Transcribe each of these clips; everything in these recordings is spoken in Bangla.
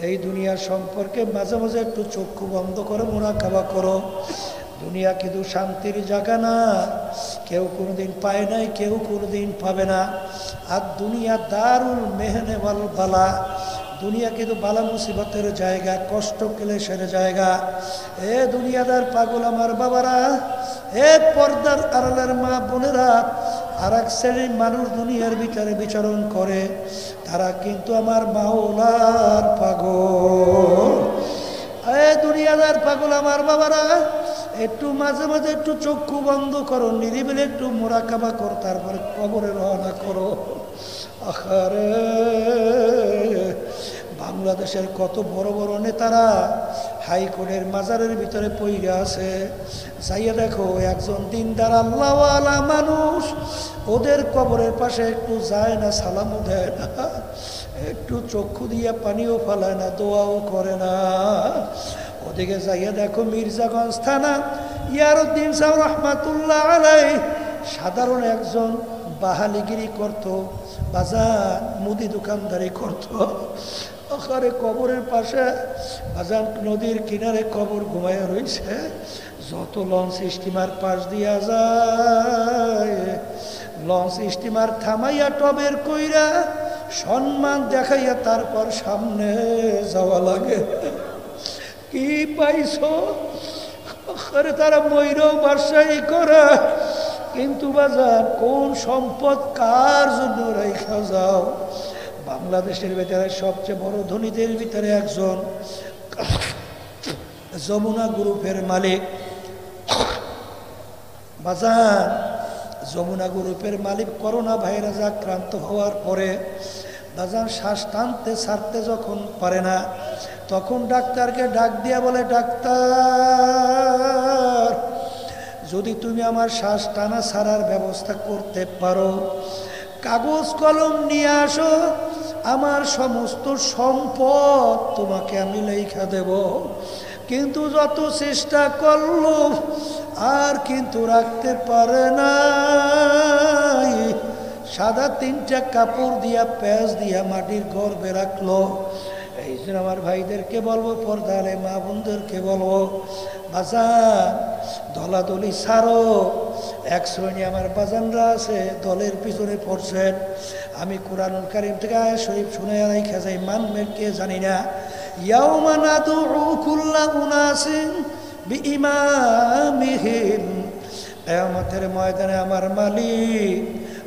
এই দুনিয়া সম্পর্কে মাঝে মাঝে একটু চক্ষু বন্ধ করে মুরাকাবা করো। দুনিয়া কিন্তু শান্তির জায়গা না, কেউ কোনোদিন পায় নাই, কেউ কোনোদিন পাবে না। আর দুনিয়া দারুল মেহনে ওয়াল বালা, দুনিয়া কিন্তু বালা মুসিবতের জায়গা, কষ্ট ক্লেশের জায়গা। এ দুনিয়াদার পাগল আমার বাবারা, এ পর্দার আড়ালের মা বোনেরা, আর এক শ্রেণীর মানুষ দুনিয়ার ভিতরে বিচরণ করে, তারা কিন্তু আমার মাওলার পাগল। এ দুনিয়াদার পাগল আমার বাবারা, একটু মাঝে মাঝে একটু চক্ষু বন্ধ করো, নিরিবিলি একটু মুরাকাবা করো, তারপরে কবরে রওনা করো। আহারে, বাংলাদেশের কত বড় বড় নেতারা হাইকোর্টের মাজারের ভিতরে পইরে আছে। যাইয়া দেখো, একজন দিনদার আল্লাহওয়ালা মানুষ ওদের কবরের পাশে একটু যায় না, সালামও দেয় না, একটু চক্ষু দিয়ে পানিও ফালায় না, দোয়াও করে না। ওদিকে যাইয়া দেখো, মির্জাগঞ্জ থানা ইয়ারউদ্দিন সাহেব রহমাতুল্লাহ আলাইহি সাধারণ একজন বাহালিগিরি করত, বাজার মুদি দোকানদারি করত। ওখানে কবরের পাশে বাজার নদীর কিনারে কবর ঘুমাইয়া রয়েছে। যত লঞ্চ স্টিমার পাশ দিয়া যায়, লঞ্চ স্টিমার থামাইয়া টবের কইরা সম্মান দেখাইয়া তারপর সামনে যাওয়া লাগে। কি পাইছো? আরে তারা ময়ূরও বাসাই করে, কিন্তু বাজার কোন সম্পদ কার জন্য রেখা যাও? বাংলাদেশের ভিতরে সবচেয়ে বড় ধনীদের ভিতরে একজন যমুনা গ্রুপের মালিক। বাজার যমুনা গ্রুপের মালিক করোনা ভাইরাস আক্রান্ত হওয়ার পরে বাজার শ্বাস টানতে ছাড়তে যখন পারে না, তখন ডাক্তারকে ডাক দিয়া বলে, ডাক্তার, যদি তুমি আমার শ্বাস টানা ছাড়ার ব্যবস্থা করতে পারো, কাগজ কলম নিয়ে আসো, আমার সমস্ত সম্পদ তোমাকে আমি লেখা দেব। কিন্তু যত চেষ্টা করলো আর কিন্তু রাখতে পারে না। সাদা 3টা কাপড় দিয়া প্যাঁচ দিয়া মাটির গর্ভে রাখলো। এই জন্য আমার ভাইদেরকে বলবো, পর্দারে মা বোনদেরকে বলবো, বাজান দলাদলি ছাড়ো। এক শ্রেণী আমার বাজানরা আছে দলের পিছনে পড়ছেন। আমি কুরআনুল কারীম থেকে আয়াত শরীফ শুনে রাইখা যাই, মানবেন কে জানি না। ইয়াউমা নাদউ কুল্লা উনাসিন বিইমামিহিম, কিয়ামতের ময়দানে আমার মালিক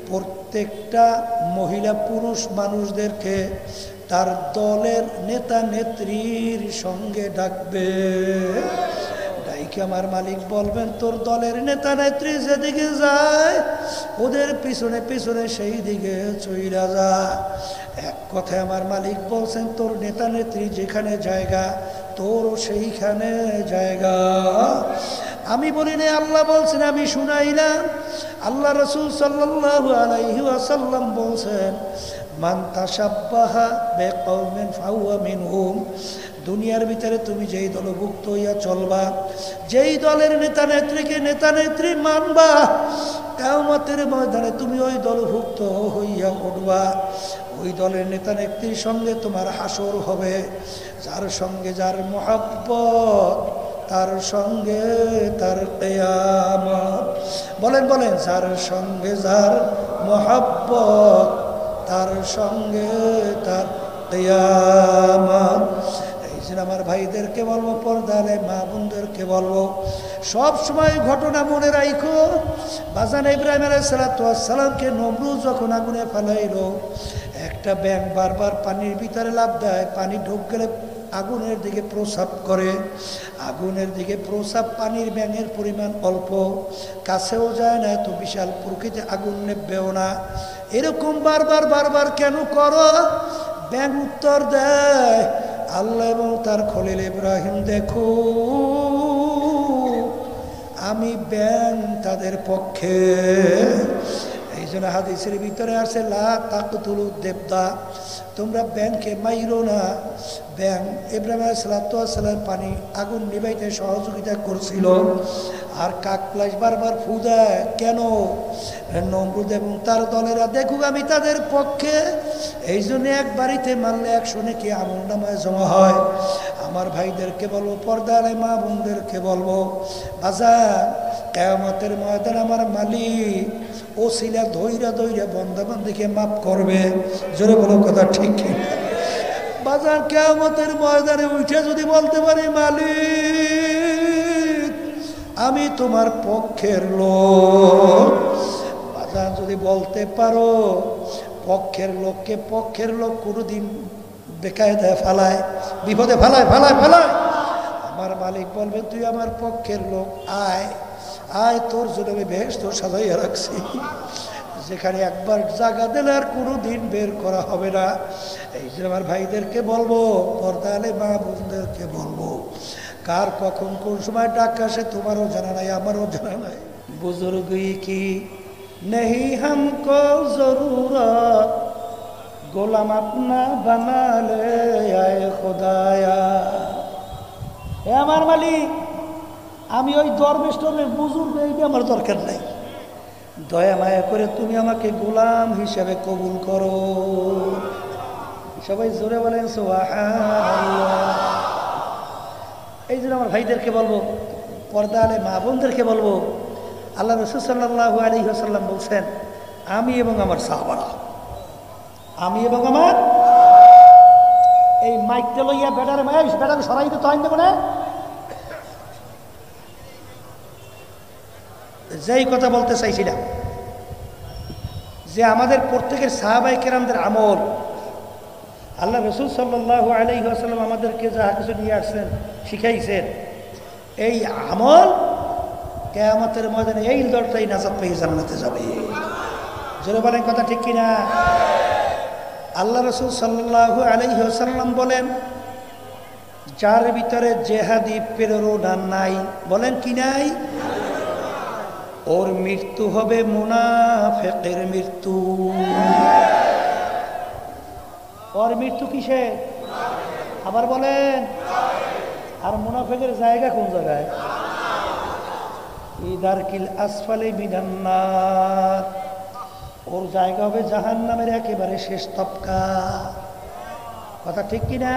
প্রত্যেকটা মহিলা পুরুষ মানুষদেরকে তার দলের নেতা নেত্রীর সঙ্গে ডাকবে। ডাইকে আমার মালিক বলবেন, তোর দলের নেতা নেত্রী যেদিকে যায় ওদের পিছনে পিছনে সেই দিকে চইরা যা। এক কথায় আমার মালিক বলছেন, তোর নেতা নেত্রী যেখানে জায়গা তোরও সেইখানে জায়গা। আমি বলি না, আল্লাহ বলছেন, আমি শুনাইলাম। আল্লাহ রাসূল সাল্লাল্লাহু আলাইহি ওয়াসাল্লাম বলছেন, মান তাশাব্বাহা বিকওমিন ফাহুয়া মিনহুম। দুনিয়ার ভিতরে তুমি যেই দলভুক্ত হইয়া চলবা, যেই দলের নেতা নেত্রীকে নেতা নেত্রী মানবা, কিয়ামতের ময়দানে তুমি ওই দলভুক্ত হইয়া উঠবা। ওই দলের নেতা নেত্রীর সঙ্গে তোমার হাসর হবে। যার সঙ্গে যার মহব্বত, তার সঙ্গে তার কিয়ামত। বলেন বলেন, যার সঙ্গে যার মহব্বত, তার সঙ্গে তার কিয়ামত। এই জন্য আমার ভাইদেরকে বলবো, পর্দারে মা বোনদেরকে বলবো, সব সময় ঘটনা মনে রাখো। বাজান ইব্রাহিম আলাইহিস সালামকে নমরুদ যখন আগুনে ফেলাইলো, একটা ব্যাঙ বারবার পানির ভিতরে লাফ দেয়, পানি ঢুক গেলে আগুনের দিকে প্রসাব করে। আগুনের দিকে প্রসাব, পানির ব্যাঙের পরিমাণ অল্প, কাছেও যায় না, এত বিশাল প্রকৃতি আগুন নেবেও না। এরকম বারবার বারবার কেন করো? ব্যাঙ উত্তর দেয়, আল্লাহ এবং তার খলিল ইব্রাহিম দেখো, আমি ব্যাঙ তাদের পক্ষে। এই জন্য হাদিসের ভিতরে আছে, লা তাকতুলু দেবদা, তোমরা ব্যাঙকে মাইরো না। ব্যাঙ ইব্রাহিম আলাইহিস সালাম পানি আগুন নিভাইতে সহযোগিতা করছিল। আর কাকলাস বারবার ফু দেয় কেন? নমরুদ এবং তার দলেরা দেখুক আমি তাদের পক্ষে। এই জন্য এক বাড়িতে মারলে 100 নেকি আমল নামায় জমা হয়। আমার ভাইদেরকে বলবো, পর্দার মা বোনদেরকে বলবো, বাজার কিয়ামতের ময়দানে আমার মালিক ওসিলা ধইরা ধইরা বান্দাবান্দিকে মাফ করবে। জোরে বলো কথা ঠিক কি? বাজার কিয়ামতের ময়দানে উঠে যদি বলতে পারি, মালিক আমি তোমার পক্ষের লোক, বাজার যদি বলতে পারো, পক্ষের লোককে পক্ষের লোক কোনোদিন বেকায়দায় ফালায়, বিপদে ফালায় ফালায় ফালায়। আমার মালিক বলবে, তুই আমার পক্ষের লোক, আয় আয়, তোর জন্য আমি বেহেশত সাজাইয়া রাখছি, যেখানে একবার জায়গা দিলে আর কোনোদিন বের করা হবে না। এই যে আমার ভাইদেরকে বলবো, পর্দালে মা বোনদেরকে বলবো, কার কখন কোন সময় ডাক আসে তোমারও জানা নাই, আমারও জানা নাই। বুজুর্গি কি নেহি হামকো জরুরত, গোলাম আপনা বানালে আয়ে খোদায়া। এ আমার মালিক, আমি ওই দরবেশ টরবেশ বুজুর্গ এইটা আমার দরকার নাই, দয়া মায়া করে তুমি আমাকে গোলাম হিসেবে কবুল করো। সবাই জোরে বলেন সুবহানাল্লাহ। এই জন্য আমার ভাইদেরকে বলবো, পর্দা আলে মা বোনদেরকে বলবো, আল্লাহ রাসূল সাল্লাল্লাহু আলাইহি ওয়াসাল্লাম বলছেন, আমি এবং আমার সাহাবারা, আমি এবং আমার এই মাইকটা লইয়া বেটারে বেটারে সরাই দিতে হয় না, যেই কথা বলতে চাইছিলাম যে আমাদের প্রত্যেকের সাহাবায়ে কেরামদের আমল, আল্লাহ রাসূল সাল্লাল্লাহু আলাইহি ওয়াসাল্লাম আমাদেরকে যা কিছু নিয়ে আসছেন, শিখাইছেন, এই আমল কিয়ামতের ময়দানে এই দলটাই নাজাত পেয়ে জান্নাতে যাবে। জোরে বলেন কথা ঠিক কিনা? আল্লাহ রাসূল সাল্লাল্লাহু আলাইহি ওয়াসাল্লাম বলেন, যার ভিতরে জেহাদি প্রেরণা নাই, বলেন কি নাই, ওর মৃত্যু হবে মুনাফিকের মৃত্যু। ওর মৃত্যু কিসে? আবার বলেন। আর মুনাফিকের জায়গা কোন জায়গায়? ইদারকিল আসফালি মিনান নার, ওর জায়গা হবে জাহান্নামের একেবারে শেষ তবকা। কথা ঠিক কিনা?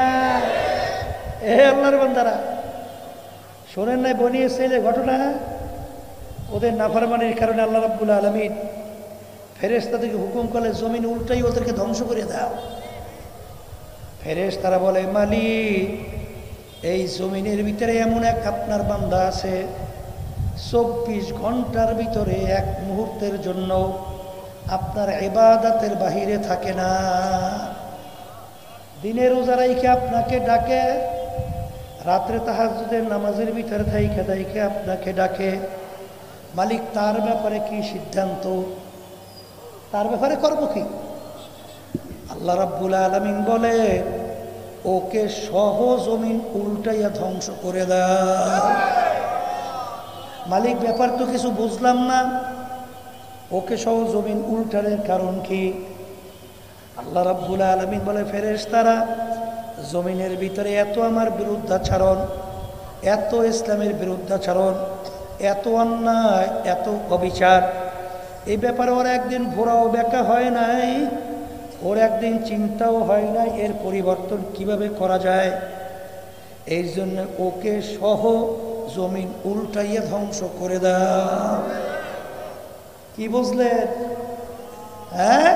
এ আল্লাহর বান্দারা, শোনেন নাই বনি ইসরাঈলের ঘটনা? ওদের নাফরমানির কারণে আল্লাহ রাব্বুল আলামিন ফেরেশতাদেরকে হুকুম করলে জমিন উল্টাই ওদেরকে ধ্বংস করে দাও। ফেরেশতারা বলে, মালিক এই জমিনের ভিতরে এমন এক আপনার বান্দা আছে, 24 ঘন্টার ভিতরে এক মুহূর্তের জন্য আপনার ইবাদতের বাহিরে থাকে না, দিনের রোজা রাইখে আপনাকে ডাকে, রাত্রে তাহাজ্জুদের নামাজের ভিতরে থাইকে থাইকে আপনাকে ডাকে। মালিক তার ব্যাপারে কি সিদ্ধান্ত? তার ব্যাপারে করব কি? আল্লাহ রাব্বুল আলামিন বলে, ওকে সহ জমিন উল্টাইয়া ধ্বংস করে দাও। মালিক ব্যাপার তো কিছু বুঝলাম না, ওকে সহ জমিন উল্টানোর কারণ কি? আল্লাহ রাব্বুল আলামিন বলে, ফেরেশতারা জমিনের ভিতরে এত আমার বিরুদ্ধাচরণ, এত ইসলামের বিরুদ্ধাচরণ, এত অন্যায়, এত অবিচার, এই ব্যাপারে ওর একদিন ভোরাও ব্যাখ্যা হয় নাই, ওর একদিন চিন্তাও হয় নাই এর পরিবর্তন কিভাবে করা যায়। এই জন্য ওকে সহ জমিন উল্টাইয়া ধ্বংস করে দাও। কি বুঝলেন? হ্যাঁ,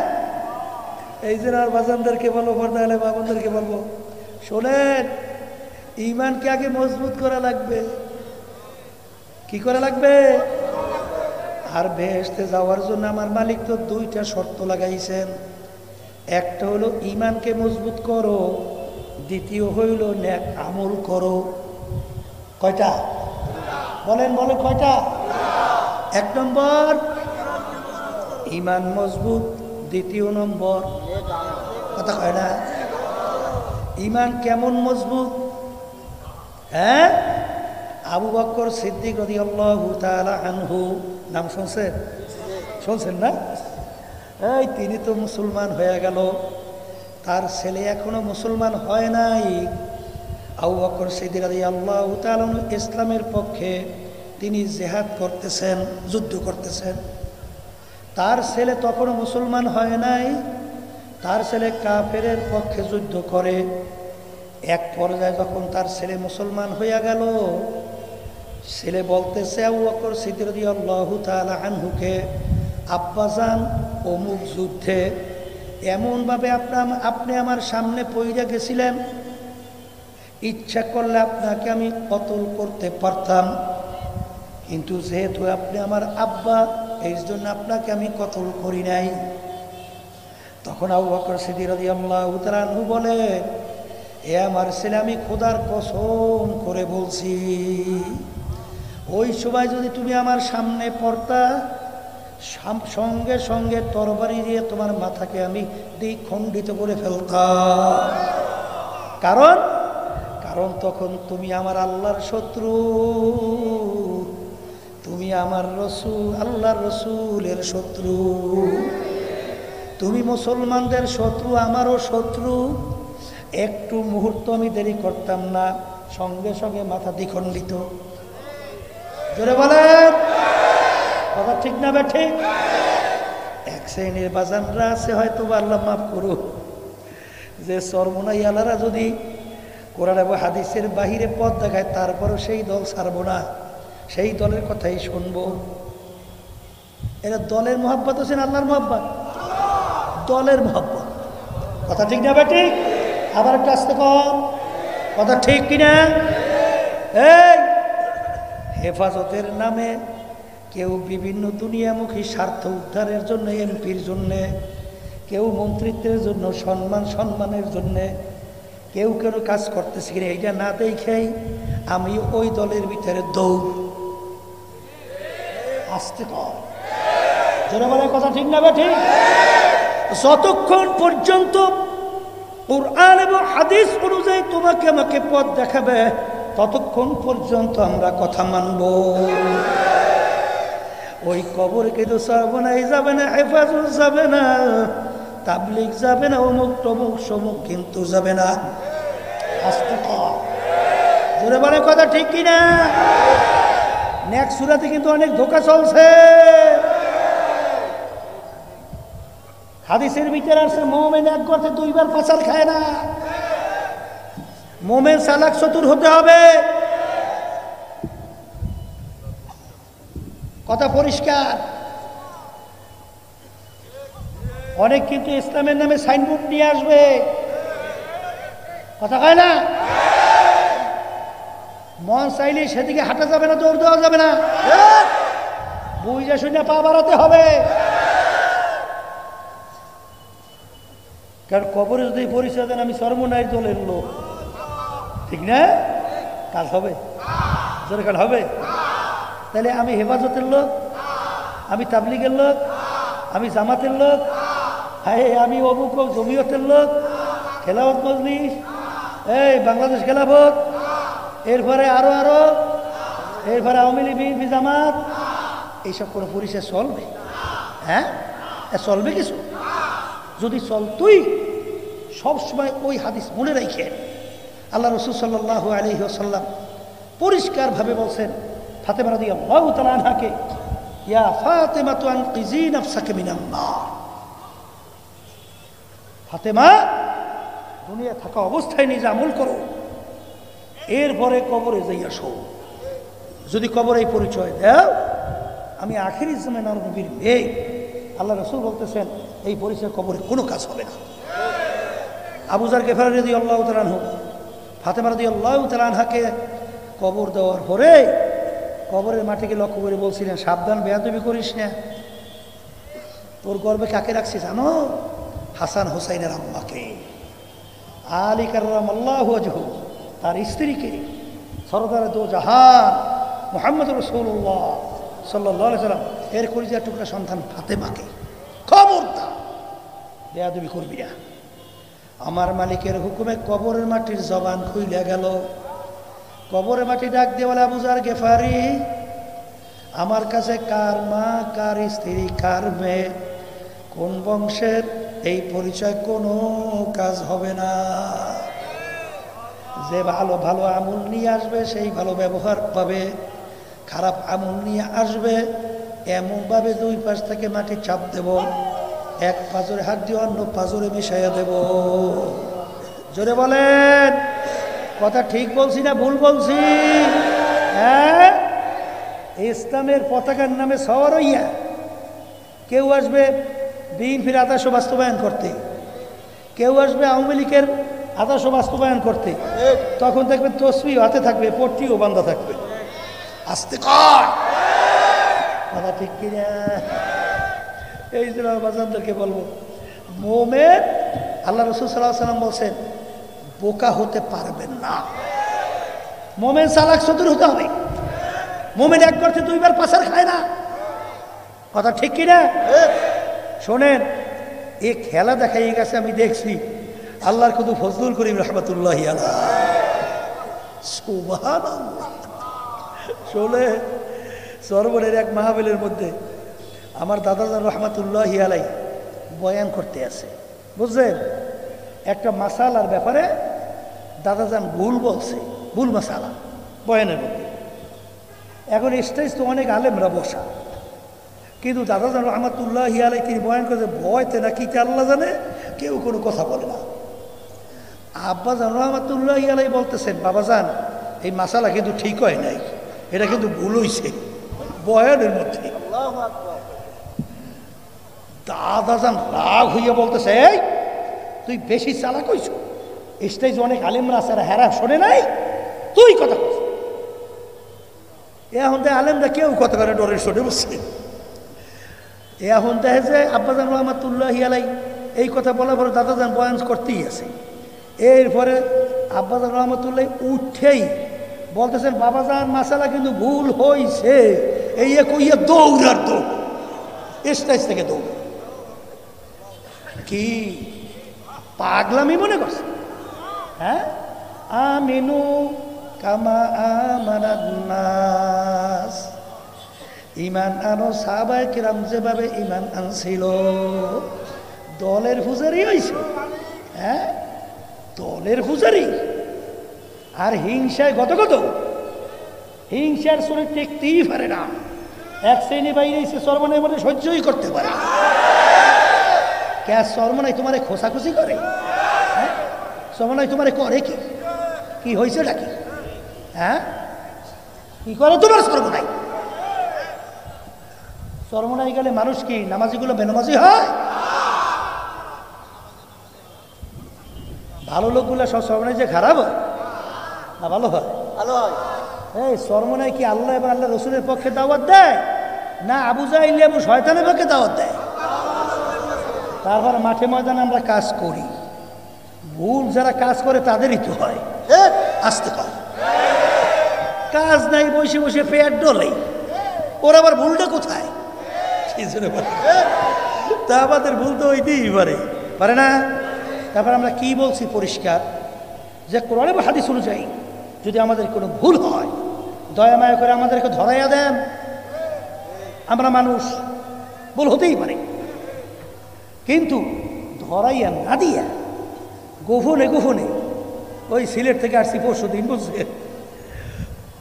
এই যে আর বাজানদেরকে বলবো, পর্দালে বাবানদেরকে বলবো, শোনেন, ঈমানকে আগে মজবুত করা লাগবে। কি করা লাগবে? আর বেহেশতে যাওয়ার জন্য আমার মালিক তো 2টা শর্ত লাগাইছেন। একটা হলো ঈমানকে মজবুত করো, দ্বিতীয় হইল নেক আমল করো। কয়টা? বলেন বলেন কয়টা? 1 নম্বর ঈমান মজবুত, দ্বিতীয় নম্বর কথা কয় না। ঈমান কেমন মজবুত? হ্যাঁ, আবু বকর সিদ্দিক রাদিয়াল্লাহু তাআলা আনহু, নাম শুনছেন? শুনছেন না? এই তিনি তো মুসলমান হয়ে গেল, তার ছেলে এখনো মুসলমান হয় নাই। আবু বকর সিদ্দিক রাদিয়াল্লাহু তাআলা ইসলামের পক্ষে তিনি জিহাদ করতেছেন, যুদ্ধ করতেছেন। তার ছেলে তখনও মুসলমান হয় নাই, তার ছেলে কাফেরের পক্ষে যুদ্ধ করে। এক পর্যায়ে যখন তার ছেলে মুসলমান হইয়া গেল, ছেলে বলতেছে আবু বকর সিদ্দিক রাদিয়াল্লাহু তাআলা আনহুকে, আব্বাজান অমুক যুদ্ধে এমনভাবে আপনি আমার সামনে পইড়া গেছিলেন, ইচ্ছা করলে আপনাকে আমি কতল করতে পারতাম, কিন্তু যেহেতু আপনি আমার আব্বা, এই জন্য আপনাকে আমি কতল করি নাই। তখন আবু বকর সিদ্দিক রাদিয়াল্লাহু তাআলা আনহু বলে, এ আমার ছেলে, আমি খোদার কসম করে বলছি, ওই সময় যদি তুমি আমার সামনে পড়তা, সঙ্গে সঙ্গে তরবারি দিয়ে তোমার মাথাকে আমি দ্বিখণ্ডিত করে ফেলতাম। কারণ কারণ তখন তুমি আমার আল্লাহর শত্রু, তুমি আমার রসূল, আল্লাহর রসূলের শত্রু, তুমি মুসলমানদের শত্রু, আমারও শত্রু। একটু মুহূর্ত আমি দেরি করতাম না, সঙ্গে সঙ্গে মাথা দ্বিখণ্ডিত। জোরে বলেন, কথা ঠিক না বেঠে? এক শ্রেণীর বাজানরা আছে, হয়তো আল্লাহ মাফ করুক, যে চরমোনাই আলারা যদি কোরআন এবং হাদিসের বাহিরে পথ দেখায়, তারপরও সেই দল ছাড়ব না, সেই দলের কথাই শুনবো। এরা দলের মহব্বত আছেন, আল্লাহর মহব্বত, দলের মহব্বত। কথা ঠিক না বেটি? আবার একটু আসতে কম, কথা ঠিক কিনা? এই হেফাজতের নামে কেউ বিভিন্ন দুনিয়ামুখী স্বার্থ উদ্ধারের জন্য, এমপির জন্যে, কেউ মন্ত্রিত্বের জন্য, সম্মানের জন্যে কেউ কেউ কাজ করতেছে কিনা এইটা না দেখেই আমি ওই দলের ভিতরে দৌড়। আসতে কম, জোরে বলে, কথা ঠিক না বেঠি? যতক্ষণ পর্যন্ত কুরআন এবং হাদিস অনুযায়ী তোমাকে আমাকে পথ দেখাবে, ততক্ষণ পর্যন্ত আমরা কথা মানব। ওই কবর কিন্তু সর্বনাই যাবে না, হেফাজত যাবে না, তাবলিগ যাবে না, অমুক তমুক সমুক কিন্তু যাবে না। আসতে কম, জোরে বলে, কথা ঠিক কিনা? নেক্সট সূরাতে কিন্তু অনেক ধোঁকা চলছে। হাদিসের ভিতরে আছে, মুমিন এক গর্তে দুইবার পাছাল খায় না। মুমিন চালাক চতুর হতে হবে। কথা পরিষ্কার। অনেক কিন্তু ইসলামের নামে সাইনবোর্ড নিয়ে আসবে, কথা কয় না? মন চাইলে সেদিকে হাঁটা যাবে না, দৌড় দেওয়া যাবে না, বুঝে শুনে পা বাড়াতে হবে। কারণ কবরে যদি পরিচয় দেন আমি সর্বনাই দলের লোক, ঠিক না? কাজ হবে, জোরে কাজ হবে। তাহলে আমি হেফাজতের লোক, আমি তাবলিগের লোক, আমি জামাতের লোক, হ্যাঁ আমি অমুক জমিয়তের লোক, খেলাফত মজলিস, এই বাংলাদেশ খেলাফত, এরপরে আরো এরপরে আওয়ামী লীগ, বিএনপি, জামাত, এইসব কোনো পরিচয় চলবে? হ্যাঁ, চলবে কিছু? যদি চলতই সবসময় ওই হাদিস মনে রেখে, আল্লাহ রাসূল সাল্লাল্লাহু আলাইহি ওয়াসাল্লাম পরিষ্কারভাবে বলছেন ফাতেমা রাদিয়াল্লাহু তাআলা আনহাকে, ইয়া ফাতেমাতু আনকিজি নাফসাকা মিনান নার। ফাতেমা, দুনিয়া থাকা অবস্থায় নিজে আমল করো, এরপরে কবরে যাইয়া শো। যদি কবরে এই পরিচয় দাও আমি আখিরি জামানার নবীর মেয়ে, আল্লাহ রাসূল বলতেছেন এই পরিচয় কবরে কোনো কাজ হবে না। আবু যার গিফারি রাদিয়াল্লাহু তাআলা আনহু ফাতেমা রাদিয়াল্লাহু তাআলা আনহাকে কবর দেওয়ার পরে কবরের মাটিকে লক্ষ্য করে বলছিলেন, সাবধান, বেয়াদবি করিস না। তোর গর্বে কাকে রাখছি জানো? হাসান হুসাইনের আম্মাকে, আলী কাররামাল্লাহু ওয়াজহু, তার স্ত্রীকে, সরদার দো জাহান মুহাম্মদ রাসূলুল্লাহ সাল্লাল্লাহু আলাইহি ওয়াসাল্লাম এর কলিজার টুকরা সন্তান ফাতেমাকে। খবরদার, বেয়াদবি করবি না। আমার মালিকের হুকুমে কবরের মাটির জবান খুইলা গেল। কবরের মাটি ডাক দিয়ে বলে, আবু যার গিফারি, আমার কাছে কার মা, কার স্ত্রী, কার মেয়ে, কোন বংশের, এই পরিচয় কোনো কাজ হবে না। যে ভালো ভালো আমল নিয়ে আসবে সেই ভালো ব্যবহার পাবে, খারাপ আমল নিয়ে আসবে এমনভাবে দুই পাশ থেকে মাটি চাপ দেব, এক পাজরে হাত দিয়ে অন্য পাজরে মিশাইয়া দেব। জোরে বলেন, কথা ঠিক বলছি না ভুল বলছি? হ্যাঁ, ইসলামের পতাকার নামে সওয়ার হইয়া কেউ আসবে বিএনপির আদর্শ বাস্তবায়ন করতে, কেউ আসবে আওয়ামী লীগের আদর্শ বাস্তবায়ন করতে, তখন দেখবেন তসবিহ হাতে থাকবে, পট্টিও বান্ধা থাকবে। আস্তে কর, কথা ঠিক কিনা? এই জন্য বাজানদেরকে বলবো, মোমেন, আল্লাহ রাসূল সাল্লাল্লাহু আলাইহি ওয়াসাল্লাম বলছেন, বোকা হতে পারবেন না। মোমেন চালাক চতুর হতে হবে। মোমেন এক করতে দুইবার পাছার খায় না, কথা ঠিক কিনা? শোনেন, এই খেলা দেখাই গেছে, আমি দেখছি। আল্লাহর কত ফজলুল করিম রাহমাতুল্লাহি আলাইহি, সুবহানাল্লাহ। শোনে, সরবরের এক মাহফিলের মধ্যে আমার দাদাজান রহমাতুল্লাহি আলাইহি বয়ান করতে আছে, বুঝলেন? একটা মাসালার ব্যাপারে দাদাজান ভুল বলছে, ভুল মাসালা বয়ানের মধ্যে। এখন স্টেজ তো অনেক আলেমরা বসা, কিন্তু দাদাজান রহমাতুল্লাহি আলাইহি তিনি বয়ান করতে ভয়তে না কি আল্লাহ জানে, কেউ কোনো কথা বলে না। আব্বাজান রহমাতুল্লাহি আলাইহি বলতেছেন, বাবাজান এই মাসালা কিন্তু ঠিক হয় নাই, এটা কিন্তু ভুল হইছে বয়ানের মধ্যে। দাদাজান রাগ হইয়া বলতেছে, এই তুই বেশি চালাক হইছ, স্টেজ অনেক আলেমরা আছে, হেরা শোনে নাই, তুই কথা কস। এখন দেখে আলেমরা কেউ কথা করে ডরের শোনে বসছে। এখন দেখে যে আব্বাজান রহমাতুল্লাহি আলাইহি এই কথা বলার পরে দাদাজান বয়ান করতেই আছে। এরপরে আব্বাজান রহমাতুল্লাহি উঠেই বলতেছেন, বাবাজান মাসালা কিন্তু ভুল হইছে, এই কইয়া দৌড়ার দৌড়, স্টেজ থেকে দৌড়। কি পাগলামি মনে করছে? হ্যাঁ, আমিনু কামা আমানান নাস, ইমান আনো সাহাবায়ে কিরাম যেভাবে ইমান আনছিল। দলের পূজারি হইছে, হ্যাঁ, দলের পূজারি। আর হিংসায় গত হিংসার সুরে টেকতেই পারে না। এক শ্রেণী বাইরে এসে সর্বনাই মনে সহ্যই করতে পারে। কে সর্বনাই তোমারে খোসাখুসি করে? হ্যাঁ, সর্বনাই তোমারে করে কি? কি হয়েছে নাকি? হ্যাঁ, কি করে তোমার সর্বনাই? সর্বনাই গেলে মানুষ কি নামাজিগুলো বেনামাজি হয়? ভালো লোকগুলো সব সর্বনাই যে খারাপ হয় না ভালো হয়? ভালো হয়। এই সর্বনাই কি আল্লাহ এবং আল্লাহ রসুলের পক্ষে দাওয়াত দেয়, না আবু জাহিল এবং শয়তানের পক্ষে দাওয়াত দেয়? তারপর মাঠে ময়দানে আমরা কাজ করি, ভুল যারা কাজ করে তাদেরই তো হয়। আসতে কর, কাজ নাই বসে বসে পেট ডলে, ওর আবার ভুলটা কোথায়? তা আমাদের ভুল তো হইতেই পারে না? তারপর আমরা কি বলছি পরিষ্কার, যে কোরআন এবং হাদিস অনুযায়ী যদি আমাদের কোনো ভুল হয়, দয়া মায়া করে আমাদেরকে ধরাইয়া দেন। আমরা মানুষ, ভুল হতেই পারে, কিন্তু ধরাইয়া না দিয়া গোপনে গোপনে, ওই সিলেট থেকে আসছি পরশুদিন, বুঝছেন?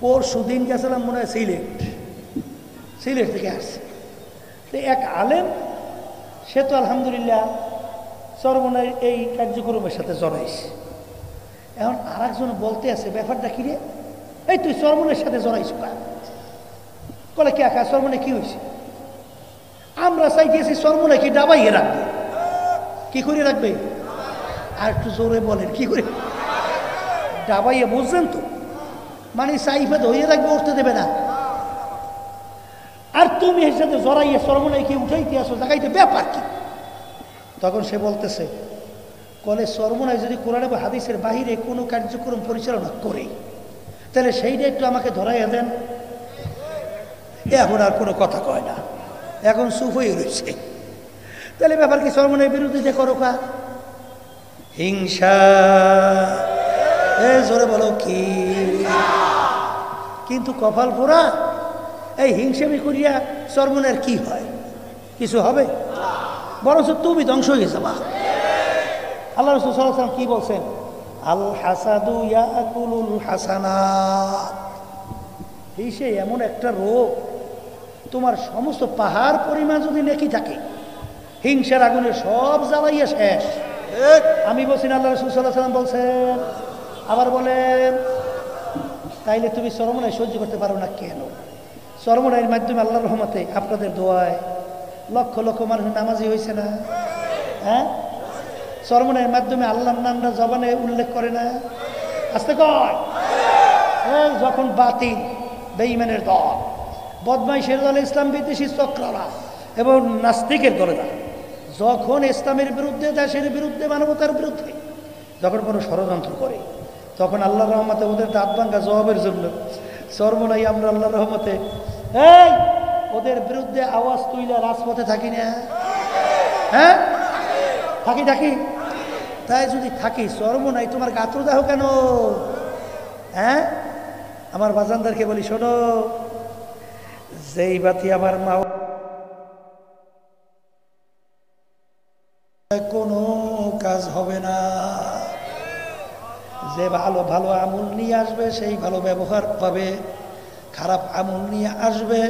পরশুদিন গেছিলাম মনে হয় সিলেট থেকে আসছি। তো এক আলেম, সে তো আলহামদুলিল্লাহ সর্বনাই এই কার্যক্রমের সাথে জড়াইছে। এখন আর একজন বলতে আছে, ব্যাপারটা কি রে, এই তুই সর্বনের সাথে জড়াইছ কা? বলে কে একা সর্বনে কি হয়েছে? আমরা চাইতেছি সর্বনে কি ডাবাইয়ে রাখবে। কি করে রাখবে? আর একটু জোরে বলেন, কি করে ডাবাইয়ে? বুঝছেন তো, মানে সাইফে ধরিয়ে রাখবে, উঠতে দেবে না। আর তুমি এর সাথে জড়াইয়ে সর্বনে কি উঠাইতে আসো, জায়গাইতে ব্যাপার কি? তখন সে বলতেছে, কলে সর্বনাই যদি কোরআন বা হাদিসের বাহিরে কোনো কার্যক্রম পরিচালনা করে, তাহলে সেইটা একটু আমাকে ধরাইয়া দেন। এখন আর কোনো কথা কয় না, এখন চুপ হয়ে রয়েছে। তাহলে ব্যাপার কি? সর্বনাই বিরোধিতা করো কা? হিংসা। জোরে বলো কি? কিন্তু কপাল পোড়া, এই হিংসামি করিয়া সর্বনের কি হয়? কিছু হবে? বরঞ্চ তুমি ধ্বংস হয়ে যাবা। আল্লাহ রাসূল সাল্লাল্লাহু আলাইহি ওয়াসাল্লাম কি বলছেন? আল হাসাদু ইয়াকুলুল হাসানাত। হিংসা এমন একটা রোগ, তোমার সমস্ত পাহাড় পরিমাণ যদি নেকি থাকে, হিংসার আগুনে সব জ্বালাইয়া শেষ। আমি বলছি না, আল্লাহ রাসূল সাল্লাল্লাহু আলাইহি ওয়াসাল্লাম বলছেন। আবার বলেন, তাইলে তুমি চরমনাই সহ্য করতে পারো না কেন? চরমনাইয়ের মাধ্যমে আল্লাহর রহমতে আপনাদের দোয়ায় লক্ষ লক্ষ মানুষ নামাজি হয়েছে না? হ্যাঁ, চরমনাইয়ের মাধ্যমে আল্লাহর নামটা জবানে উল্লেখ করে না? আস্তে কয়, যখন বাতিল বেঈমানের দল, বদমাইশের দল, ইসলাম বিদ্বেষী চক্ররা এবং নাস্তিকের দলেরা যখন ইসলামের বিরুদ্ধে, দেশের বিরুদ্ধে, মানবতার বিরুদ্ধে যখন কোনো ষড়যন্ত্র করে, তখন আল্লাহর রহমতে ওদের দাঁত ভাঙ্গা জবাবের জন্য চরমনাই আমরা আল্লাহর রহমতে ওদের বিরুদ্ধে আওয়াজ তুইলা রাজপথে থাকি না? হ্যাঁ, থাকি থাকি। তাই যদি থাকি, চরমনাই তোমার গাত্র দেহ কেন? হ্যাঁ, আমার বাজানদারকে বলি, শোনো, যেই বাতি আমার মা কোনো কাজ হবে না। যে ভালো ভালো আমল নিয়ে আসবে সেই ভালো ব্যবহার পাবে, খারাপ আমল নিয়ে আসবে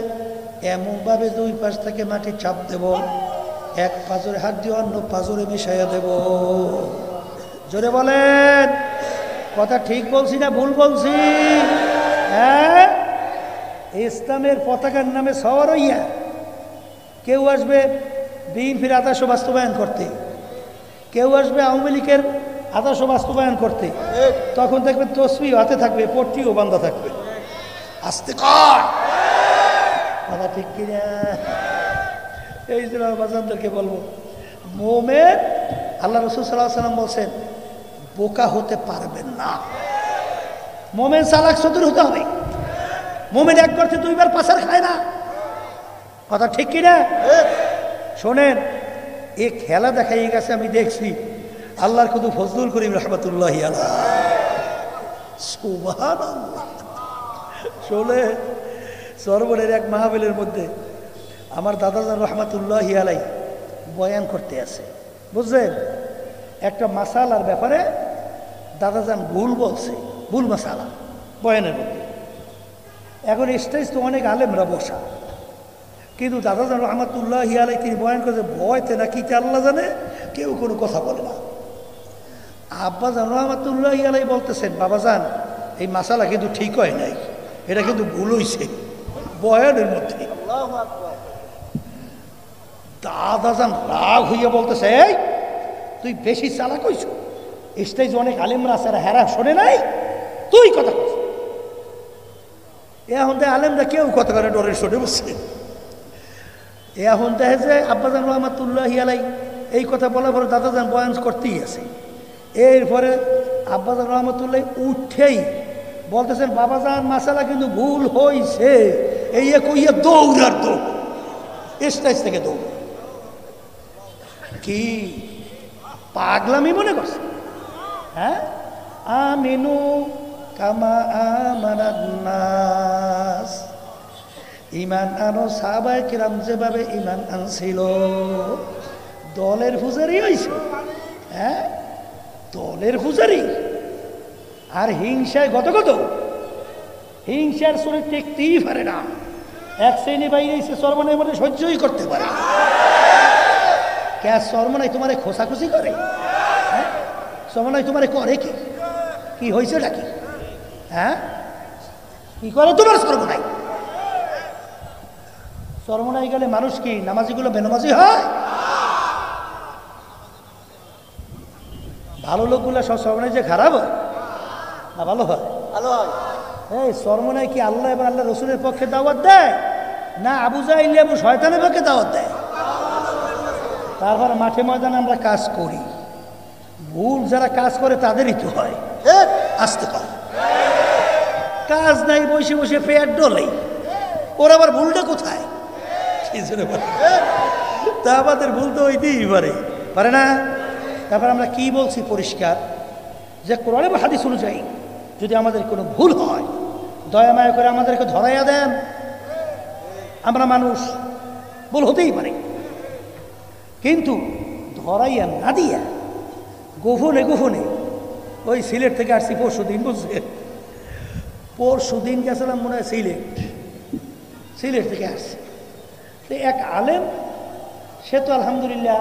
এমনভাবে দুই পাশ থেকে মাটি চাপ দেব, এক পাজরে হাত দিয়ে অন্য পাজরে মিশাইয়া দেব। জোরে বলেন, কথা ঠিক বলছি না ভুল বলছি? হ্যাঁ, ইসলামের পতাকার নামে সওয়ার হইয়া কেউ আসবে বিএনপির আদর্শ বাস্তবায়ন করতে, কেউ আসবে আওয়ামী লীগের আদর্শ বাস্তবায়ন করতে, তখন দেখবেন তসবিহ হাতে থাকবে, পট্টিও বান্ধা থাকবে। আস্তে কর, কথা ঠিক কিনা? এই জন্য বাজানদেরকে বলবো, মোমেন, আল্লাহ রাসূল সাল্লাল্লাহু আলাইহি ওয়াসাল্লাম বলছেন, বোকা হতে পারবেন না। মোমেন চালাক চতুর হতে হবে। মোমেন এক করতে দুইবার পাছার খায় না, কথা ঠিক কিনা? শোনেন, এ খেলা দেখাই গেছে, আমি দেখছি। আল্লাহর কুতু ফজলুল করিম রাহমাতুল্লাহি আলাইহি, সুবহানাল্লাহ। শোনে, সরবরের এক মাহফিলের মধ্যে আমার দাদাজান রহমাতুল্লাহি আলাইহি বয়ান করতে আছে, বুঝলেন? একটা মাসালার ব্যাপারে দাদাজান ভুল বলছে, ভুল মাসালা বয়ানের মধ্যে। এখন স্টেজ তো অনেক আলেমরা বসা, কিন্তু দাদাজান রহমাতুল্লাহি আলাইহি তিনি বয়ান করছে, ভয়তে না কিতে আল্লাহ জানে, কেউ কোনো কথা বলে না। আব্বাজান রহমাতুল্লাহি আলাইহি বলতেছেন, বাবাজান এই মাসালা কিন্তু ঠিক হয় নাই, এটা কিন্তু ভুল হইছে বয়ানের মধ্যে। দাদাজান রাগ হইয়া বলতেছে, এই তুই বেশি চালাক হইছ, স্টেজ অনেক আলেমরা আছে, হেরা শোনে নাই, তুই কথা কস। এখন তো আলেমরা কেউ কথা করে ডরে শোনে বসছে। এখন দেখে যে আব্বাজান রহমাতুল্লাহি আলাইহি এই কথা বলার পরে দাদাজান বয়ান করতেই আছে। এরপরে আব্বাজান রহমাতুল্লাহি উঠেই বলতেছেন, বাবাজান মাসালা কিন্তু ভুল হইছে, এই কইয়া দৌড়ার দৌড়, স্টেজ থেকে দৌড়। কি পাগলামি মনে করছে? হ্যাঁ, আমিনু কামা আমানান নাস, ইমান আনো সাহাবায়ে কিরাম যেভাবে ইমান আনছিল। দলের পূজারি হইছে, হ্যাঁ, দলের পূজারি। আর হিংসায় গত হিংসার সুরে টেকতেই পারে না। এক শ্রেণী বাইরে এসে চরমনাই মধ্যে সহ্যই করতে পারে। কে চরমনাই তোমারে খোসাখুসি করে? হ্যাঁ, চরমনাই তোমারে করে কি? কি হয়েছে নাকি? হ্যাঁ, কি করে তোমার চরমনাই? চরমনাই গেলে মানুষ কি নামাজিগুলো বেনামাজি হয়? ভালো লোকগুলো সব চরমনাই যে খারাপ হয় না ভালো হয়? ভালো হয়। এই চরমনাই কি আল্লাহ এবং আল্লাহ রসুলের পক্ষে দাওয়াত দেয়, না আবু জাহিল এবং শয়তানের পক্ষে দাওয়াত দেয়? তারপর মাঠে ময়দানে আমরা কাজ করি, ভুল যারা কাজ করে তাদেরই তো হয়। আসতে কর, কাজ নাই, বসে বসে পেট ডলে, ওর আবার ভুলটা কোথায়? তা আমাদের ভুল তো হইতেই পারে না? তারপর আমরা কি বলছি পরিষ্কার, যে কোরআন বা হাদিস অনুযায়ী যদি আমাদের কোনো ভুল হয়, দয়া মায়া করে আমাদেরকে ধরাইয়া দেন। আমরা মানুষ, ভুল হতেই পারে, কিন্তু ধরাইয়া না দিয়া গোপনে গোপনে, ওই সিলেট থেকে আসছি পরশুদিন, বুঝছেন? পরশুদিন গেছিলাম মনে হয় সিলেট থেকে আসছি। তো এক আলেম সে তো আলহামদুলিল্লাহ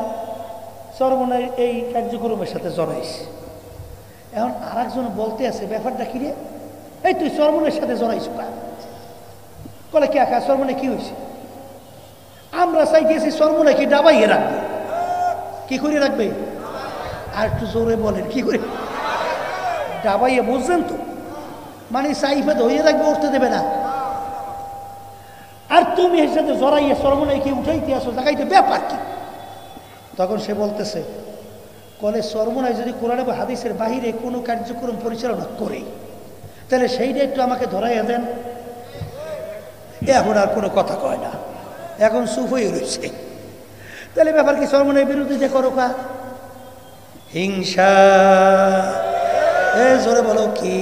চরমনের এই কার্যক্রমের সাথে জড়াইছে। এখন আর একজন বলতে আছে, ব্যাপারটা কি রে, এই তুই চরমনের সাথে জড়াইছ কা? বলে কে আঁকা চরমনে কি হয়েছে? আমরা চাইতেছি চরমনে কি ডাবাইয়ে রাখবে। কি করে রাখবে? আর একটু জোরে বলেন, কি করে ডাবাইয়ে? বুঝছেন তো, মানে সাইফে ধরিয়ে রাখবে, উঠতে দেবে না। আর তুমি এর সাথে জড়াইয়া চরমনে কি উঠাইতে আসো, জায়গাইতে ব্যাপার কি? তখন সে বলতেছে, কলে চরমনায় যদি কোরআন বা হাদিসের বাহিরে কোনো কার্যক্রম পরিচালনা করে তাহলে সেইটা একটু আমাকে ধরাইয়া দেন। এখন আর কোনো কথা কয় না, এখন চুপ হয়ে রয়েছে। তাহলে ব্যাপার কি? চরমনায় বিরোধিতা করো কা? হিংসা। জোরে বলো কি?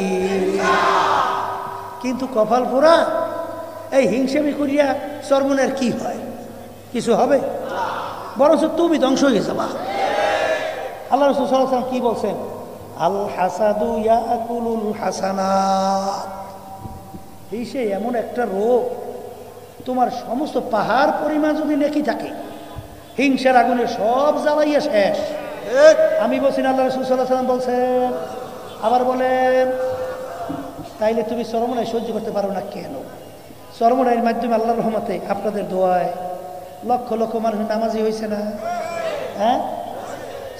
কিন্তু কপাল পোড়া, এই হিংসামি করিয়া চরমনের কি হয়? কিছু হবে? বরঞ্চ তুমি ধ্বংস হয়ে যাবা। আল্লাহ রাসূল সাল্লাল্লাহু আলাইহি ওয়াসাল্লাম কি বলছেন? আল হাসাদু ইয়াকুলুল হাসানাত। হিংসা এমন একটা রোগ, তোমার সমস্ত পাহাড় পরিমাণ যদি নেকি থাকে, হিংসার আগুনে সব জ্বালাইয়া শেষ। আমি বলছি না, আল্লাহ রাসূল সাল্লাল্লাহু আলাইহি ওয়াসাল্লাম বলছেন। আবার বলেন, তাইলে তুমি চরমনায় সহ্য করতে পারো না কেন? চরমনায়ের মাধ্যমে আল্লাহর রহমতে, আপনাদের দোয়ায় লক্ষ লক্ষ মানুষ নামাজি হয়েছে না? হ্যাঁ,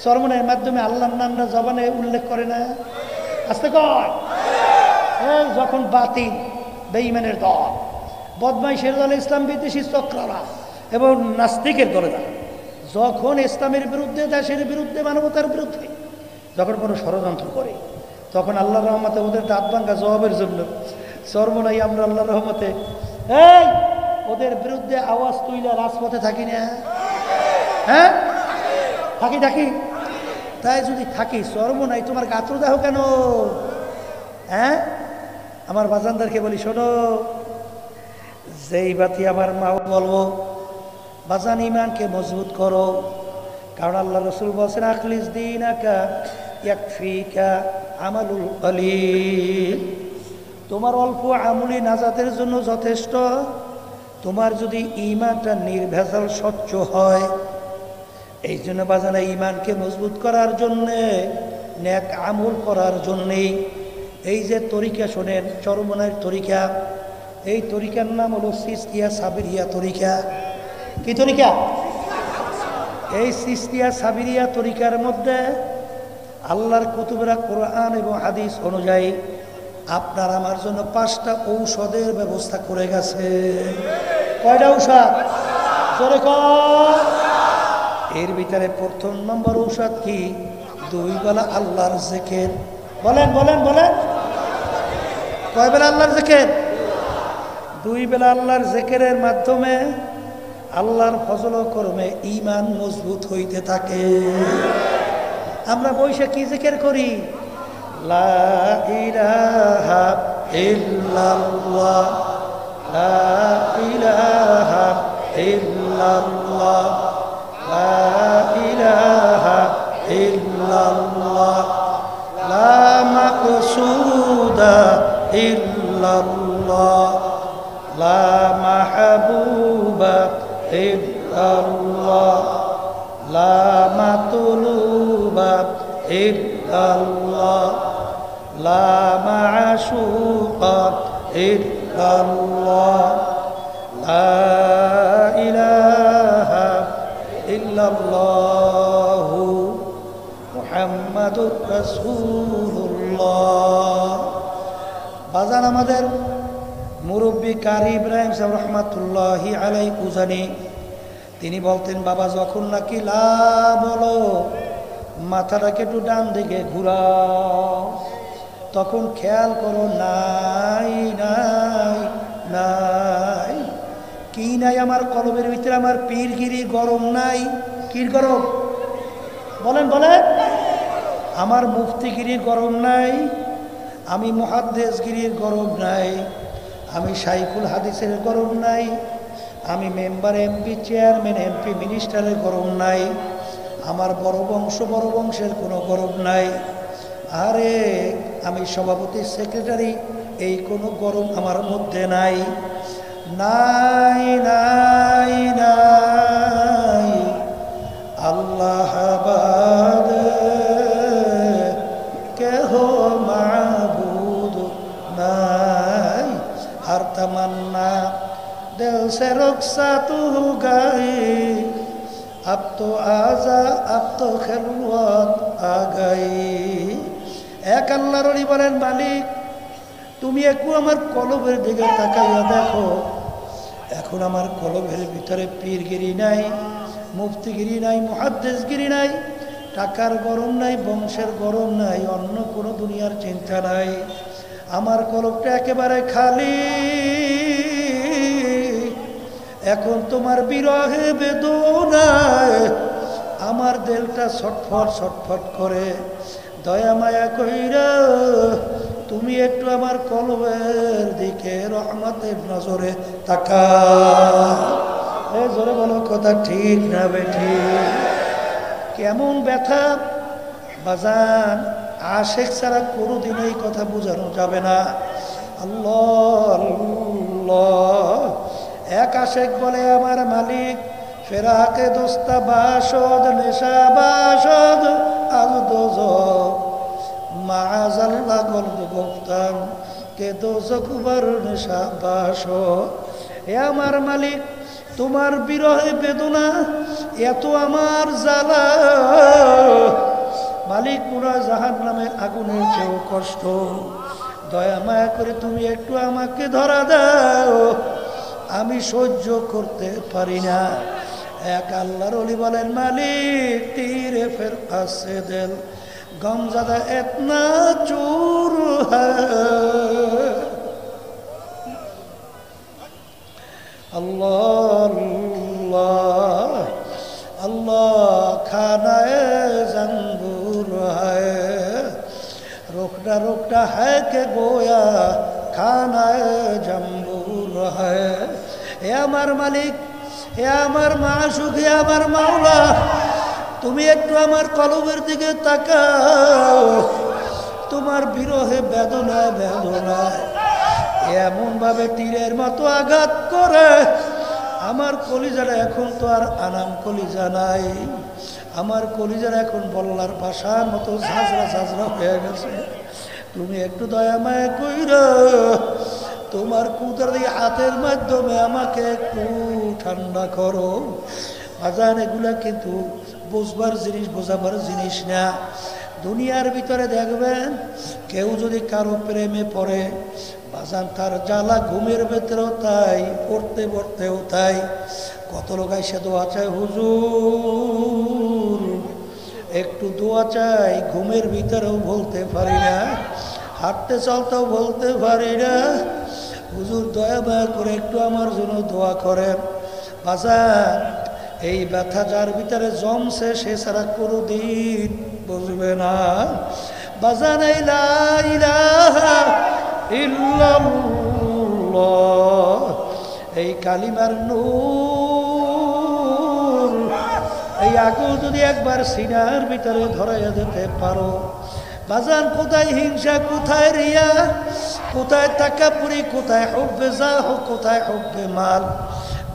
চরমনায়ের মাধ্যমে আল্লাহর নামটা জবানে উল্লেখ করে না? আস্তে কয়। যখন বাতিল বেঈমানের দল, বদমাইশের দল, ইসলাম বিদ্বেষী চক্ররা এবং নাস্তিকের দলেরা যখন ইসলামের বিরুদ্ধে, দেশের বিরুদ্ধে, মানবতার বিরুদ্ধে যখন কোনো ষড়যন্ত্র করে, তখন আল্লাহর রহমতে ওদের দাঁত ভাঙ্গা জবাবের জন্য চরমনাই আমরা আল্লাহর রহমতে এই ওদের বিরুদ্ধে আওয়াজ তুইলা রাজপথে থাকি না? হ্যাঁ, থাকি। তাই যদি থাকি, চরমনাই তোমার গাত্র দেহ কেন? হ্যাঁ, আমার বাজানদারকে বলি, শোনো, যেই বাতি আমার মা বলবো, বাজান ইমানকে মজবুত করো। কারণ আল্লাহ রাসূল বলছেন, আখলিস দীনাকা ইয়াকফিকা আমালুল কলিল। তোমার অল্প আমলি নাজাতের জন্য যথেষ্ট। তোমার যদি ঈমানটা নির্ভেজাল স্বচ্ছ হয়, এই জন্য বাজানা ইমানকে মজবুত করার জন্যে, নেক আমল করার জন্যেই এই যে তরিকা শোনেন, চরমনায়ের তরিকা, এই তরিকার নাম হলো চিশতিয়া সাবিরিয়া তরিকা। কি তরিকা? এই চিশতিয়া সাবিরিয়া তরিকার মধ্যে আল্লাহর কুতুবেরা কোরআন এবং হাদিস অনুযায়ী আপনার আমার জন্য 5টা ঔষধের ব্যবস্থা করে গেছে। কয়টা ঔষধ? জোরে কর। এর ভিতরে প্রথম নম্বর ঔষধ কি? 2 বেলা আল্লাহর জিকির। বলেন বলেন বলেন, কয় বেলা আল্লাহর জিকির? 2 বেলা আল্লাহর জিকিরের মাধ্যমে আল্লাহর ফজল ও করমে ঈমান মজবুত হইতে থাকে। আমরা বৈশা কি জিকির করি? লা ইলাহা ইল্লাল্লাহ, লা ইলাহা ইল্লাল্লাহ, লা ইলাহা ইল্লাল্লাহ, লা মাকসুদা ইল্লাল্লাহ, লা মাহবুবা ইল্লাল্লাহ, লা মাতলুবা ইল্লাল্লাহ, লা মা'শুকা ইল্লাল্লাহ, লা ইলাহা ইল্লাল্লাহু মুহাম্মাদুর রাসূলুল্লাহ। বাজান আমাদের মুরব্বী কারি ইব্রাহিম সাহেব রহমাতুল্লাহি আলাইহি উজানি, তিনি বলতেন, বাবা যখন নাকি লা বলো, মাথাটাকে একটু ডান দিকে ঘুরাও, তখন খেয়াল করো নাই নাই নাই। কি নাই? আমার কলবের ভিতরে আমার পীরগিরি গরম নাই। কি গরম? বলেন বলেন। আমার মুফতিগিরির গরম নাই, আমি মুহাদ্দিসগিরির গরম নাই, আমি শাইখুল হাদিসের গরম নাই, আমি মেম্বার, এমপি, চেয়ারম্যান, এমপি, মিনিস্টারের গরম নাই, আমার বড় বংশের কোনো গরম নাই। আরে আমি সভাপতি, সেক্রেটারি, এই কোনো গরম আমার মধ্যে নাই। নাই নাই নাই अल्लाह बाद के हो माबूद नाई हर तमन्ना दिल से रुखसत हो गई अब तो आजा अब तो खिलवत आ गई एक अल्लाहर ওলি বলেন মালিক তুমি একটু আমার কলবের দিকে তাকাইয়া দেখো এখন আমার কলবের ভিতরে পীরগিরি নাই মুফতিগিরি নাই মুহাদ্দিসগিরি নাই টাকার গরম নাই বংশের গরম নাই অন্য কোনো দুনিয়ার চিন্তা নাই আমার কলবটা একেবারে খালি এখন তোমার বিরহে বেদনায় আমার দিলটা ছটফট ছটফট করে দয়া মায়া কইরা তুমি একটু আমার কলবের দিকে রহমতের নজরে তাকাও এই জোরে বলো কথা ঠিক না বেঠিক কেমন ব্যথা বাজান আশিক ছাড়া কোনোদিন এই কথা বোঝানো যাবে না আল্লাহ আল্লাহ এক আশিক বলে আমার মালিক ফেরাকে দোস্তা বাসদ নেশা বাসদ আজ দোজক মাআযাল্লাহ গলব গুফতান কে দোজক বার নেশা বাসদ হে আমার মালিক তোমার বিরহে বেদনা এত আমার জ্বালা মালিক পুরা জাহান্নামের আগুনের চেয়েও কষ্ট দয়া মায়া করে তুমি একটু আমাকে ধরা দাও আমি সহ্য করতে পারি না এক আল্লাহর ওলি বলেন মালিক তীরে ফের আসে দিল গমজাদা ইতনা চুর হ্যায় अल्लाह अल्लाह अल्लाह खाना जंबूर है रोकना रोकना है के गोया खाना जंबूर है हे আমার মালিক হে আমার মাশুক হে আমার মাওলা তুমি একটু আমার কলবের দিকে তাকাও তোমার বিরহে বেদনায় বেদনায় এমন ভাবে তীরের মতো আঘাত করে আমার কলিজাটা এখন তো আর আনাম কলিজা নাই আমার কলিজার এখন বল্লার ভাষার মতো ঝাঁঝরা ঝাঁঝরা হয়ে গেছে তুমি একটু দয়া মায়া কইরা তোমার কুদরতি হাতের মাধ্যমে আমাকে একটু ঠান্ডা করো বাজান এগুলা কিন্তু বুঝবার জিনিস বোঝাবার জিনিস না দুনিয়ার ভিতরে দেখবেন কেউ যদি কারো প্রেমে পড়ে বাজান তার জ্বালা ঘুমের ভেতরেও তাই পড়তে পড়তেও তাই কত লোক এসে দোয়া চায় হুজুর একটু দোয়া চাই ঘুমের ভিতরেও বলতে পারি না হাঁটতে চলতেও বলতে পারি না হুজুর দয়া মায়া করে একটু আমার জন্য দোয়া করেন বাজান এই ব্যথা যার ভিতরে জমছে সে ছাড়া কোনোদিন বুঝবে না বাজান এই লা ইলাহা ইল্লাল্লাহ এই কালিমার নূর এই আগুন যদি একবার সিনার ভিতরে ধরাইয়া দিতে পারো বাজান কোথায় হিংসা কোথায় রিয়া কোথায় তাকাপুরি কোথায় হুব্বে জাহ কোথায় হুব্বে মাল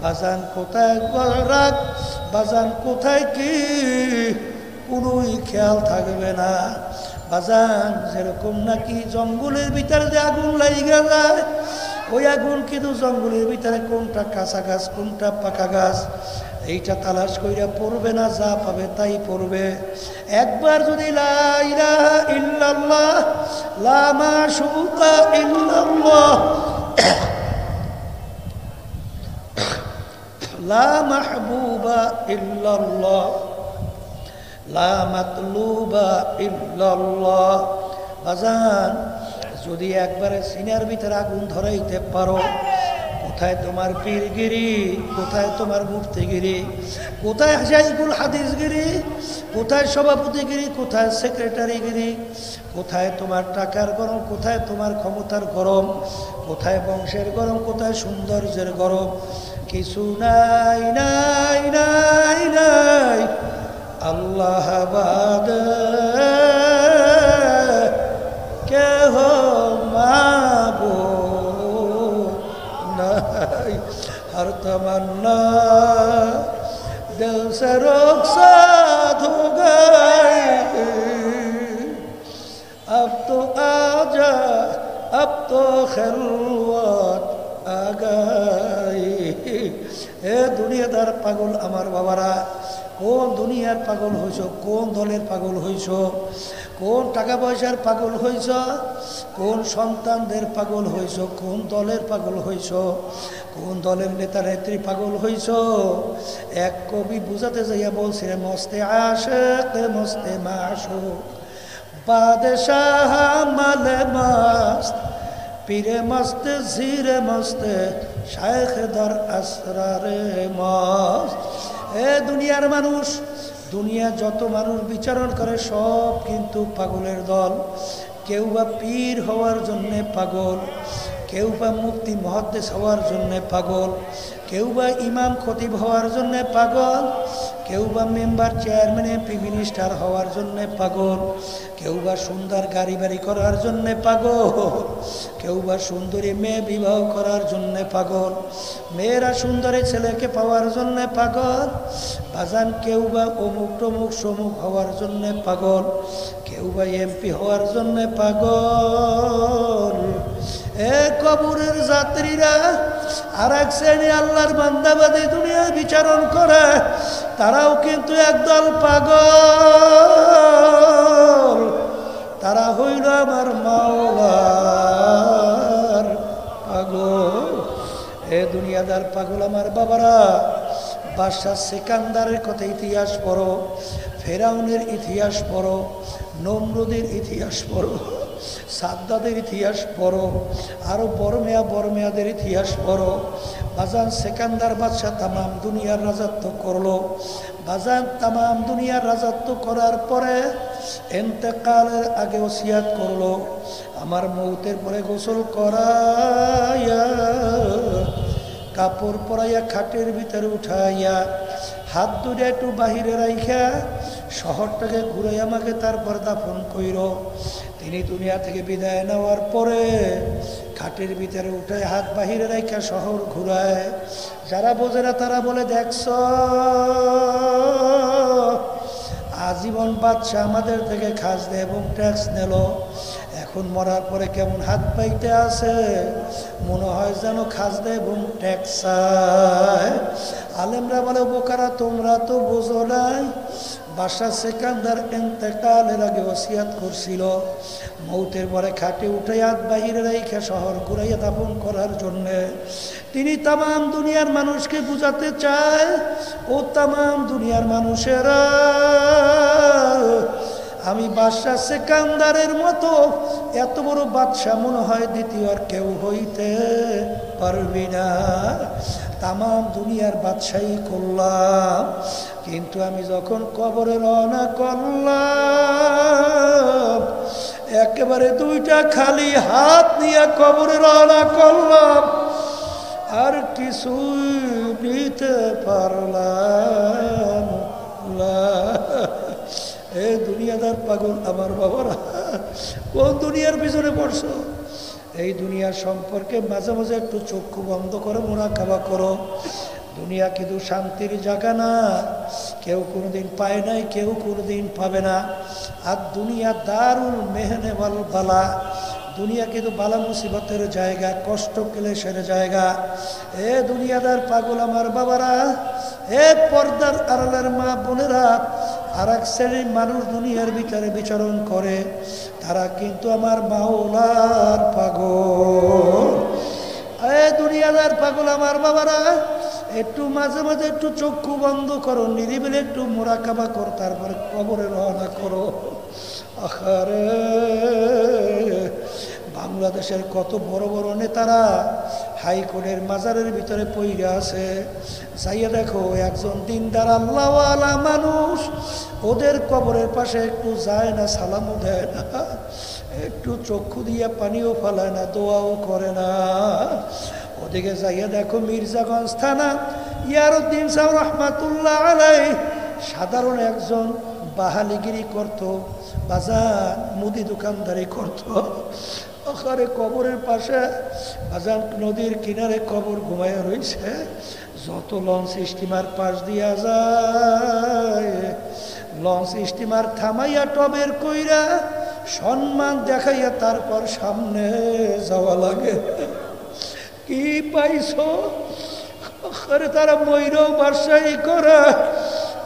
বাজান কোথায় রাগ বাজান কোথায় কি কোনোই খেয়াল থাকবে না বাজান যেরকম নাকি জঙ্গলের ভিতরে যে আগুন লাইগা যায় ওই আগুন কিন্তু জঙ্গলের ভিতরে কোনটা কাঁচা গাছ কোনটা পাকা গাছ এইটা তালাশ কইরা পড়বে না যা পাবে তাই পড়বে একবার যদি লা ইলাহা ইল্লাল্লাহ লা মাশুকা ইল্লাল্লাহ লা মাহবুবা ইল্লাল্লাহ লা মাতলুবা ইল্লাল্লাহ বাজান যদি একবারে সিনার ভিতরে আগুন ধরাইতে পারো কোথায় তোমার পীরগিরি কোথায় তোমার মুফতিগিরি কোথায় শাইখুল হাদিসগিরি কোথায় সভাপতিগিরি কোথায় সেক্রেটারিগিরি কোথায় তোমার টাকার গরম কোথায় তোমার ক্ষমতার গরম কোথায় বংশের গরম কোথায় সৌন্দর্যের গরম কিছু নাই নাই নাই নাই আল্লাহ বাদ কেহ মাবুদ নাই हर तमन्ना दिल से रुखसत अब तो आजा अब तो खिलवत आ गई। এ দুনিয়াদার পাগল আমার বাবারা, কোন দুনিয়ার পাগল হইছ, কোন দলের পাগল হইছ, কোন টাকা পয়সার পাগল হইছ, কোন সন্তানদের পাগল হইছ, কোন দলের পাগল হইছ, কোন দলের নেতা নেত্রী পাগল হইছ। এক কবি বুঝাতে যাইয়া বলছিলেন, মস্তে আশিক মস্তে মাশুক বাদশাহ মালে মস্ত পীরে মস্ত জিরে মস্ত শায়েখ দর আসরারে মস্ত। এ দুনিয়ার মানুষ, দুনিয়া যত মানুষ বিচারণ করে সব কিন্তু পাগলের দল। কেউ বা পীর হওয়ার জন্যে পাগল, কেউ বা মুফতি মুহাদ্দিস হওয়ার জন্যে পাগল, কেউ বা ইমাম খতিব হওয়ার জন্যে পাগল, কেউ বা মেম্বার চেয়ারম্যান এমপি মিনিস্টার হওয়ার জন্যে পাগল, কেউ বা সুন্দর গাড়ি বাড়ি করার জন্যে পাগল, কেউ বা সুন্দরী মেয়ে বিবাহ করার জন্যে পাগল, মেয়েরা সুন্দরী ছেলেকে পাওয়ার জন্যে পাগল। বাজান কেউ বা অমুক টমুক সমুক হওয়ার জন্যে পাগল, কেউ বা এমপি হওয়ার জন্যে পাগল। এ কবরের যাত্রীরা আর এক শ্রেণী আল্লাহর বান্দাবাদী দুনিয়ায় বিচারণ করে, তারাও কিন্তু একদল পাগল। তারা হইল আমার মাওলার পাগল। এ দুনিয়াদার পাগল আমার বাবারা, বাদশাহ সিকান্দারের কথা ইতিহাস পড়ো, ফেরাউনের ইতিহাস পড়ো, নমরুদের ইতিহাস পড়ো, সাদ্দাদের ইতিহাস পড়ো, আরো বড়মেয়াদের ইতিহাস পড়ো। বাজান সিকান্দার বাদশাহ তামাম দুনিয়ার রাজত্ব করলো। বাজান তামাম দুনিয়ার রাজত্ব করার পরে ইন্তেকালের আগে ওসিয়াত করলো, আমার মৌতের পরে গোসল করাইয়া কাপড় পরাইয়া খাটের ভিতরে উঠাইয়া হাত দুটা একটু বাহিরে রাইখা শহরটাকে ঘুরে আমাকে তারপর দাফন কইর। তিনি দুনিয়া থেকে বিদায় নেওয়ার পরে খাটের ভিতরে উঠে হাত বাহিরে রাইখা শহর ঘুরায়। যারা বোঝে না তারা বলে, দেখছ আজীবন বাদশাহ আমাদের থেকে খাস দেয় এবং ট্যাক্স নিল, এখন মরার পরে কেমন হাত পাইতে আছে, মনে হয় যেন খাস দেয় এবং ট্যাক্স চায়। আলেমরা বলে, বোকারা তোমরা তো বোঝো নাই, বাদশাহ সিকান্দার ইন্তেকালের আগে ওসিয়াত করছিল মৌতের পরে খাটে উঠে হাত বাহিরে রেখে শহর ঘুরাইয়া দাফন করার জন্যে। তিনি তামাম দুনিয়ার মানুষকে বুঝাতে চায়, ও তামাম দুনিয়ার মানুষেরা, আমি বাদশাহ সিকান্দারের মতো এত বড় বাদশাহ মনে হয় দ্বিতীয় আর কেউ হইতে পারবি না। তামাম দুনিয়ার বাদশাহী করলাম, কিন্তু আমি যখন কবরে রওনা করলাম একেবারে দুইটা খালি হাত নিয়ে কবরে রওনা করলাম, আর কিছুই নিতে পারলাম না। এ দুনিয়াদার পাগল আমার বাবারা, কোন দুনিয়ার পিছনে পড়ছো? এই দুনিয়ার সম্পর্কে মাঝে মাঝে একটু চক্ষু বন্ধ করে মুরাকাবা করো। দুনিয়া কিন্তু শান্তির জায়গা না, কেউ কোনোদিন পায় নাই, কেউ কোনোদিন পাবে না। আর দুনিয়া দারুল মেহনে ওয়াল বালা, দুনিয়া কিন্তু বালা মুসিবতের জায়গা, কষ্ট ক্লেশের জায়গা। এ দুনিয়াদার পাগল আমার বাবারা, এ পর্দার আড়ালের মা বোনেরা, আর এক শ্রেণীর মানুষ দুনিয়ার ভিতরে বিচরণ করে, তারা কিন্তু আমার মাওলার পাগল। এ দুনিয়াদার পাগল আমার বাবারা, একটু মাঝে মাঝে একটু চক্ষু বন্ধ করো, নিরিবিলি একটু মুরাকাবা করো, তারপরে কবরে রওনা করো। আরে বাংলাদেশের কত বড় বড় নেতারা হাইকোর্টের মাজারের ভিতরে পইরা আছে, যাইয়া দেখো একজন দিনদার আল্লাহওয়ালা মানুষ ওদের কবরের পাশে একটু যায় না, সালামও দেয় না, একটু চক্ষু দিয়ে পানিও ফেলায় না, দোয়াও করে না। ওদিকে যাইয়া দেখো মির্জাগঞ্জ থানা ইয়ারউদ্দিন সাহেব রহমাতুল্লাহ আলাইহি সাধারণ একজন বাহালিগিরি করত, বাজার মুদি দোকানদারি করত, ওখানে কবরের পাশে বাজার নদীর কিনারে কবর ঘুমাইয়া রয়েছে। যত লঞ্চ স্টিমার পাশ দিয়া যায় লঞ্চ স্টিমার থামাইয়া টবের কইরা সম্মান দেখাইয়া তারপর সামনে যাওয়া লাগে। কি পাইছো? আরে তারা ময়ূরও বাসাই করা,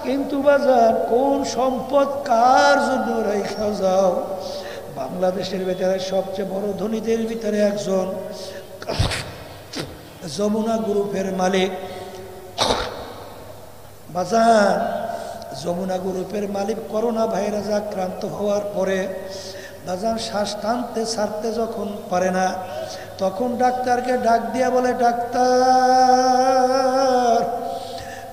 কিন্তু বাজার কোন সম্পদ কার জন্য রেখা যাও? বাংলাদেশের ভিতরে সবচেয়ে বড় ধনীদের ভিতরে একজন যমুনা গ্রুপের মালিক। বাজার যমুনা গ্রুপের মালিক করোনা ভাইরাস আক্রান্ত হওয়ার পরে বাজার শ্বাস টানতে ছাড়তে যখন পারে না, তখন ডাক্তারকে ডাক দিয়া বলে, ডাক্তার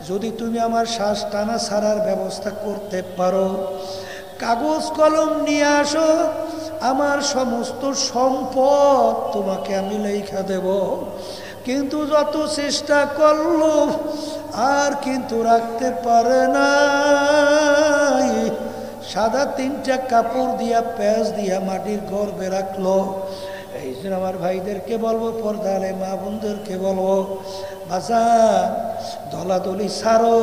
যদি তুমি আমার শ্বাস টানা ছাড়ার ব্যবস্থা করতে পারো, কাগজ কলম নিয়ে আসো, আমার সমস্ত সম্পদ তোমাকে আমি লেখা দেব। কিন্তু যত চেষ্টা করলো আর কিন্তু রাখতে পারে না। সাদা 3টা কাপড় দিয়া প্যাঁচ দিয়া মাটির গর্ভে রাখলো। এই জন্য আমার ভাইদেরকে বলবো, পর্দালে মা বোনদেরকে বলবো, বাজান দলাদলি ছাড়ো।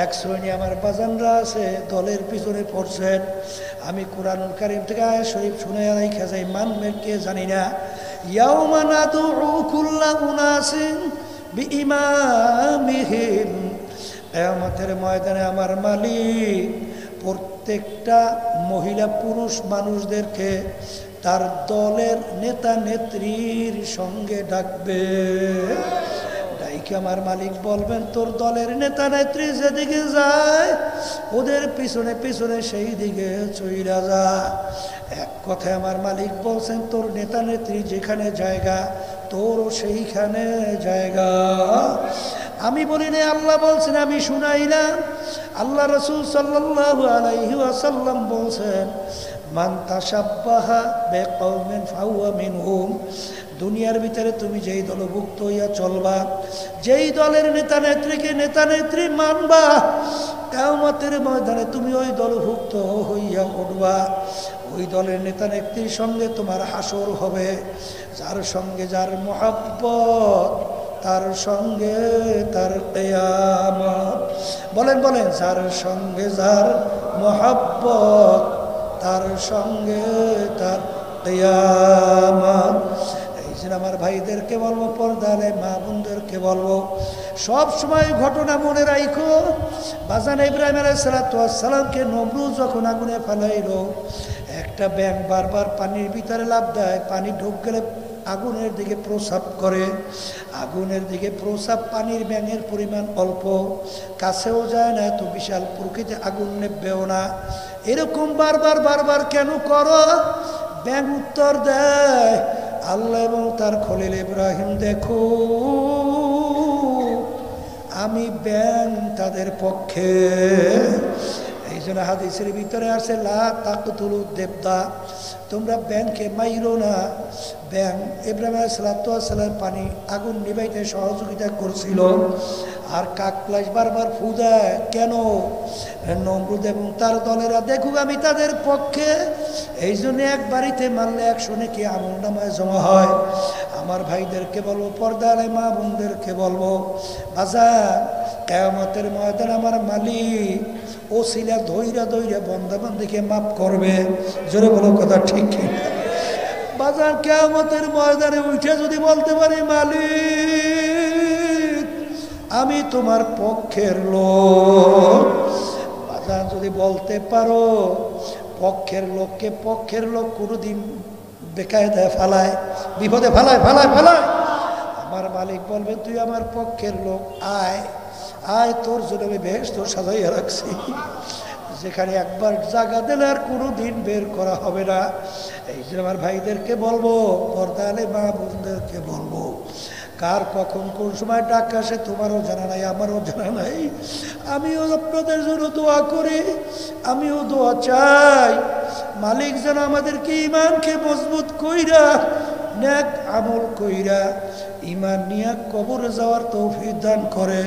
এক শ্রেণী আমার বাজানরা আছে দলের পিছনে পড়ছেন। আমি কোরআনুল কারীম থেকে আয়াত শরীফ শুনে রাইখা যাই, মানবেন কে জানি না। ইয়াউমা নাদউ কুল্লা উনাসিন বিইমামিহিম, কিয়ামতের ময়দানে আমার মালিক প্রত্যেকটা মহিলা পুরুষ মানুষদেরকে তার দলের নেতা নেত্রীর সঙ্গে ডাকবে। ডাইকে আমার মালিক বলবেন, তোর দলের নেতা নেত্রী যেদিকে যায় ওদের পিছনে পিছনে সেই দিকে চইরা যা। এক কথায় আমার মালিক বলছেন, তোর নেতা নেত্রী যেখানে জায়গা তোরও সেইখানে জায়গা। আমি বলি না, আল্লাহ বলছেন, আমি শুনাইলাম। আল্লাহ রাসূল সাল্লাল্লাহু আলাইহি ওয়াসাল্লাম বলছেন, মান তাশাব্বাহা বিকওমিন ফাহুয়া মিনহুম। দুনিয়ার ভিতরে তুমি যেই দলভুক্ত হইয়া চলবা, যেই দলের নেতা নেত্রীকে নেতা নেত্রী মানবা, কিয়ামতের ময়দানে তুমি ওই দলভুক্ত হইয়া উঠবা। ওই দলের নেতা নেত্রীর সঙ্গে তোমার হাসর হবে। যার সঙ্গে যার মহব্বত তার সঙ্গে তার কিয়ামত। বলেন বলেন, যার সঙ্গে যার মহব্বত তার সঙ্গে তার কিয়ামত। এই যে আমার ভাইদেরকে বলবো, পর্দালে মা বোনদেরকে বলবো, সব সময় ঘটনা মনে রাখো। বাজান ইব্রাহিম আলাইহিস সালামকে নমরুদ যখন আগুনে ফেলাইলো, একটা ব্যাঙ বারবার পানির ভিতরে লাফ দেয়, পানি ঢুক গেলে আগুনের দিকে প্রসাব করে। আগুনের দিকে প্রসাব, পানির ব্যাঙের পরিমাণ অল্প, কাছেও যায় না, এত বিশাল প্রকৃতি আগুন নেবেও না। এরকম বারবার বারবার কেন করো? ব্যাঙ উত্তর দেয়, আল্লাহ এবং তার খলিল ইব্রাহিম দেখো, আমি ব্যাঙ তাদের পক্ষে। এই জন্য হাদিসের ভিতরে আছে, লা তাকতুলু দেবদা, তোমরা ব্যাঙকে মাইরো না। ব্যাঙ ইব্রাহিম আলাইহিস সালাম পানি আগুন নিভাইতে সহযোগিতা করছিল। আর কাকলাস বারবার ফু দেয় কেন? নমরুদ এবং তার দলেরা দেখুক আমি তাদের পক্ষে। এই জন্য এক বাড়িতে মারলে 100 নাকি আমল নামায় জমা হয়। আমার ভাইদেরকে বলবো, পর্দালে মা বোনদেরকে বলবো, বাজার কিয়ামতের ময়দানে আমার মালিক ওসিলা ধইরা ধইরা বন্দাবান্দিকে মাফ করবে। জোরে বলো কথা ঠিক কি? বাজার কিয়ামতের ময়দানে উঠে যদি বলতে পারি, মালিক আমি তোমার পক্ষের লোক, বাজার যদি বলতে পারো, পক্ষের লোককে পক্ষের লোক কোনোদিন বেকায়দায় ফালায়, বিপদে ফালায় ফালায় ফালায়। আমার মালিক বলবে, তুই আমার পক্ষের লোক, আয় আয়, তোর জন্য আমি বেহেশত সাজাইয়া রাখছি, যেখানে একবার জায়গা দিলে আর কোনো দিন বের করা হবে না। এই যে আমার ভাইদেরকে বলবো, পর্দালে মা বোনদেরকে বলবো, কার কখন কোন সময় ডাক আসে তোমারও জানা নাই, আমারও জানা নাই। আমিও আপনাদের জন্য দোয়া করি, আমিও দোয়া চাই, মালিক যেন আমাদেরকে ইমানকে মজবুত কইরা নেক আমল কইরা ইমান নিয়ে কবরে যাওয়ার তৌফিক দান করে।